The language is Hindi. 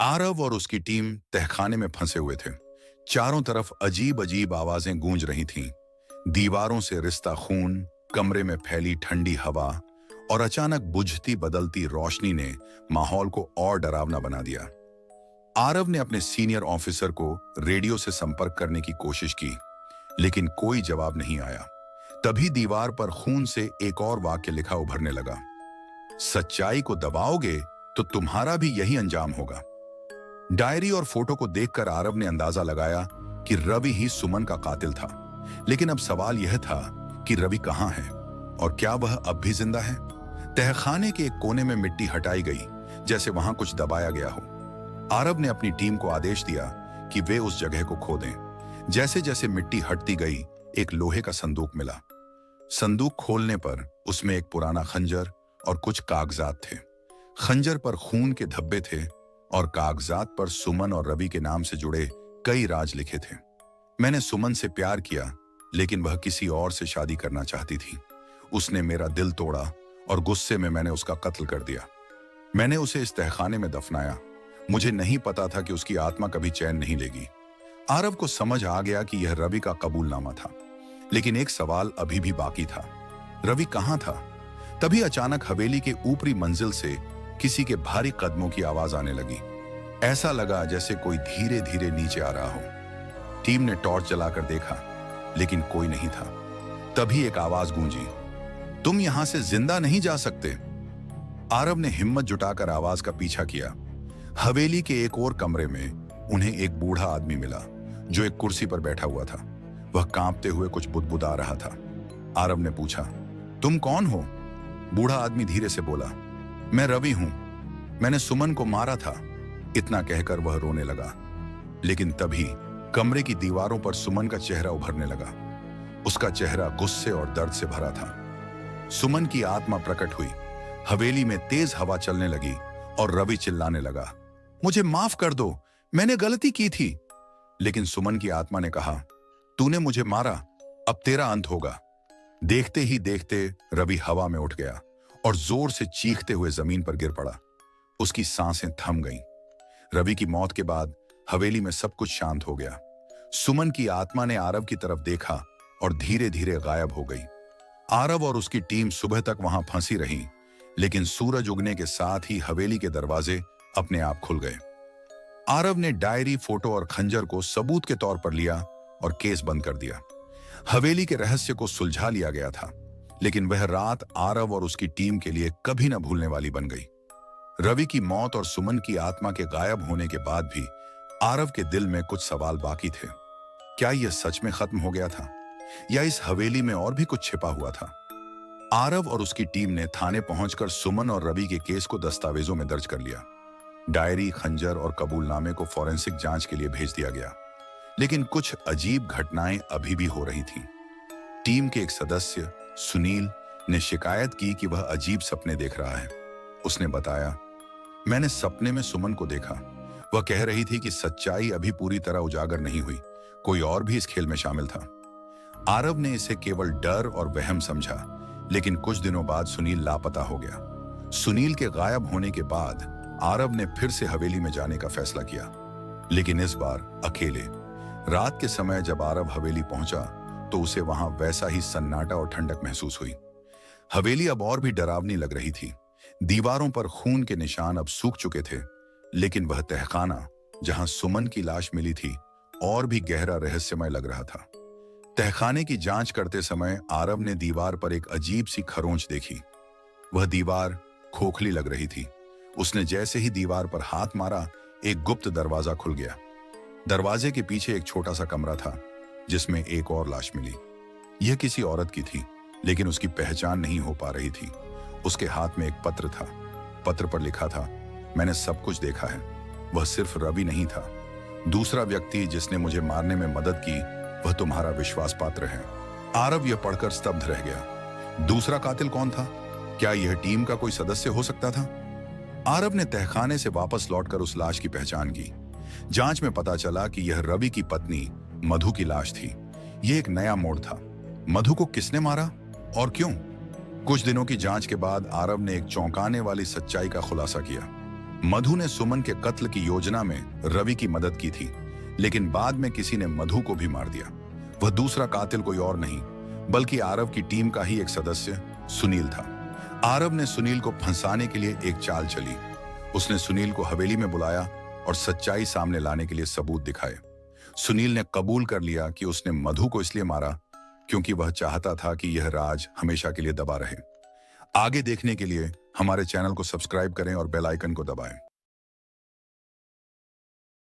आरव और उसकी टीम तहखाने में फंसे हुए थे। चारों तरफ अजीब अजीब आवाजें गूंज रही थीं। दीवारों से रिश्ता खून, कमरे में फैली ठंडी हवा और अचानक बुझती बदलती रोशनी ने माहौल को और डरावना बना दिया। आरव ने अपने सीनियर ऑफिसर को रेडियो से संपर्क करने की कोशिश की, लेकिन कोई जवाब नहीं आया। तभी दीवार पर खून से एक और वाक्य लिखा उभरने लगा, सच्चाई को दबाओगे तो तुम्हारा भी यही अंजाम होगा। डायरी और फोटो को देखकर आरव ने अंदाजा लगाया कि रवि ही सुमन का कातिल था। लेकिन अब सवाल यह था कि रवि कहां है और क्या वह अब भी जिंदा है। तहखाने के एक कोने में मिट्टी हटाई गई, जैसे वहां कुछ दबाया गया हो। आरव ने अपनी टीम को आदेश दिया कि वे उस जगह को खोदें। जैसे जैसे मिट्टी हटती गई, एक लोहे का संदूक मिला। संदूक खोलने पर उसमें एक पुराना खंजर और कुछ कागजात थे। खंजर पर खून के धब्बे थे और कागजात पर सुमन और रवि के नाम से जुड़े कई राज लिखे थे। मैंने सुमन से प्यार किया, लेकिन वह किसी और से शादी करना चाहती थी। उसने मेरा दिल तोड़ा और गुस्से में मैंने उसका कत्ल कर दिया। मैंने उसे इस तहखाने में दफनाया। मुझे नहीं पता था कि उसकी आत्मा कभी चैन नहीं लेगी। आरव को समझ आ गया कि यह रवि का कबूलनामा था, लेकिन एक सवाल अभी भी बाकी था, रवि कहां था। तभी अचानक हवेली के ऊपरी मंजिल से किसी के भारी कदमों की आवाज आने लगी। ऐसा लगा जैसे कोई धीरे धीरे नीचे आ रहा हो। टीम ने टॉर्च जलाकर देखा, लेकिन कोई नहीं था। तभी एक आवाज गूंजी, तुम यहां से जिंदा नहीं जा सकते। आरव ने हिम्मत जुटाकर आवाज का पीछा किया। हवेली के एक और कमरे में उन्हें एक बूढ़ा आदमी मिला, जो एक कुर्सी पर बैठा हुआ था। वह कांपते हुए कुछ बुदबुदा रहा था। आरव ने पूछा, तुम कौन हो? बूढ़ा आदमी धीरे से बोला, मैं रवि हूं, मैंने सुमन को मारा था। इतना कहकर वह रोने लगा। लेकिन तभी कमरे की दीवारों पर सुमन का चेहरा उभरने लगा। उसका चेहरा गुस्से और दर्द से भरा था। सुमन की आत्मा प्रकट हुई। हवेली में तेज हवा चलने लगी और रवि चिल्लाने लगा, मुझे माफ कर दो, मैंने गलती की थी। लेकिन सुमन की आत्मा ने कहा, तूने मुझे मारा, अब तेरा अंत होगा। देखते ही देखते रवि हवा में उठ गया और जोर से चीखते हुए जमीन पर गिर पड़ा। उसकी सांसें थम गईं। रवि की मौत के बाद हवेली में सब कुछ शांत हो गया। सुमन की आत्मा ने आरव की तरफ देखा और धीरे धीरे गायब हो गई। आरव और उसकी टीम सुबह तक वहां फंसी रही, लेकिन सूरज उगने के साथ ही हवेली के दरवाजे अपने आप खुल गए। आरव ने डायरी, फोटो और खंजर को सबूत के तौर पर लिया और केस बंद कर दिया। हवेली के रहस्य को सुलझा लिया गया था, लेकिन वह रात आरव और उसकी टीम के लिए कभी न भूलने वाली बन गई। रवि की मौत और सुमन की आत्मा के गायब होने के बाद भी आरव के दिल में कुछ सवाल बाकी थे। क्या यह सच में खत्म हो गया था, या इस हवेली में और भी कुछ छिपा हुआ था? आरव और उसकी टीम ने थाने पहुंचकर सुमन और रवि के केस को दस्तावेजों में दर्ज कर लिया। डायरी, खंजर और कबूलनामे को फॉरेंसिक जांच के लिए भेज दिया गया। लेकिन कुछ अजीब घटनाएं अभी भी हो रही थीं। टीम के एक सदस्य सुनील ने शिकायत की कि वह अजीब सपने देख रहा है। उसने बताया, मैंने सपने में सुमन को देखा। वह कह रही थी कि सच्चाई अभी पूरी तरह उजागर नहीं हुई, कोई और भी इस खेल में शामिल था। आरव ने इसे केवल डर और वहम समझा, लेकिन कुछ दिनों बाद सुनील लापता हो गया। सुनील के गायब होने के बाद आरव ने फिर से हवेली में जाने का फैसला किया, लेकिन इस बार अकेले। रात के समय जब आरव हवेली पहुंचा तो उसे वहां वैसा ही सन्नाटा और ठंडक महसूस हुई। हवेली अब और भी डरावनी लग रही थी। दीवारों पर खून के निशान अब सूख चुके थे, लेकिन वह तहखाना जहां सुमन की लाश मिली थी और भी गहरा रहस्यमय लग रहा था। तहखाने की जांच करते समय आरव ने दीवार पर एक अजीब सी खरोंच देखी। वह दीवार खोखली लग रही थी। उसने जैसे ही दीवार पर हाथ मारा, एक गुप्त दरवाजा खुल गया। दरवाजे के पीछे एक छोटा सा कमरा था, जिसमें एक और लाश मिली। यह किसी औरत की थी, लेकिन उसकी पहचान नहीं हो पा रही थी। उसके हाथ में एक पत्र था। पत्र पर लिखा था, मैंने सब कुछ देखा है। वह सिर्फ रवि नहीं था। दूसरा व्यक्ति जिसने मुझे मारने में मदद की, वह तुम्हारा विश्वास पात्र है। आरव यह पढ़कर स्तब्ध रह गया। दूसरा कातिल कौन था? क्या यह टीम का कोई सदस्य हो सकता था? आरव ने तहखाने से वापस लौटकर उस लाश की पहचान की। जांच में पता चला कि यह रवि की पत्नी मधु की लाश थी। यह एक नया मोड़ था। मधु को किसने मारा और क्यों? कुछ दिनों की जांच के बाद आरव ने एक चौंकाने वाली सच्चाई का खुलासा किया। मधु ने सुमन के कत्ल की योजना में रवि की मदद की थी, लेकिन बाद में किसी ने मधु को भी मार दिया। वह दूसरा कातिल कोई और नहीं बल्कि आरव की टीम का ही एक सदस्य सुनील था। आरव ने सुनील को फंसाने के लिए एक चाल चली। उसने सुनील को हवेली में बुलाया और सच्चाई सामने लाने के लिए सबूत दिखाए। सुनील ने कबूल कर लिया कि उसने मधु को इसलिए मारा क्योंकि वह चाहता था कि यह राज हमेशा के लिए दबा रहे। आगे देखने के लिए हमारे चैनल को सब्सक्राइब करें और बेल आइकन को दबाएं।